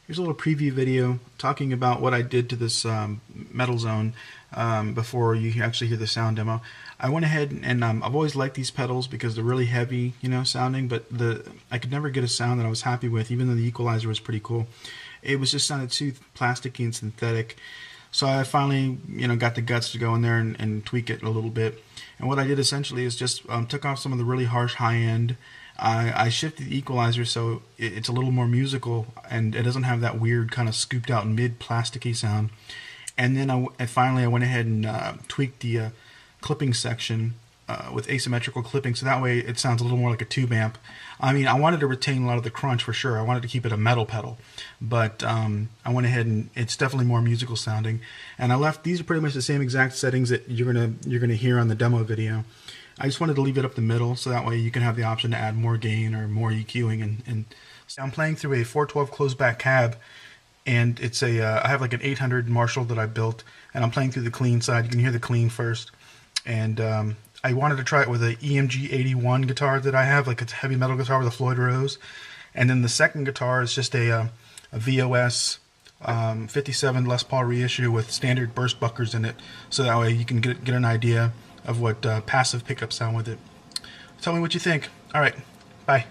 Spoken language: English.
Here's a little preview video talking about what I did to this metal zone before you actually hear the sound demo. I went ahead and I've always liked these pedals because they're really heavy, sounding, but I could never get a sound that I was happy with, even though the equalizer was pretty cool. It was just sounded too plasticky and synthetic. So I finally, got the guts to go in there and tweak it a little bit. And what I did essentially is just took off some of the really harsh high end. I shifted the equalizer so it's a little more musical and it doesn't have that weird kind of scooped out mid plasticky sound. And then finally I went ahead and tweaked the clipping section with asymmetrical clipping, so that way it sounds a little more like a tube amp. I mean, I wanted to retain a lot of the crunch for sure. I wanted to keep it a metal pedal, but I went ahead and it's definitely more musical sounding. And I left these are pretty much the same exact settings that you're gonna hear on the demo video. I just wanted to leave it up the middle so that way you can have the option to add more gain or more EQing. And so I'm playing through a 412 closed back cab, and it's I have like an 800 Marshall that I built, and I'm playing through the clean side. You can hear the clean first, and I wanted to try it with an EMG 81 guitar that I have, like it's a heavy metal guitar with a Floyd Rose, and then the second guitar is just a VOS 57 Les Paul reissue with standard burst buckers in it, so that way you can get an idea of what passive pickups sound with it. Tell me what you think. All right, bye.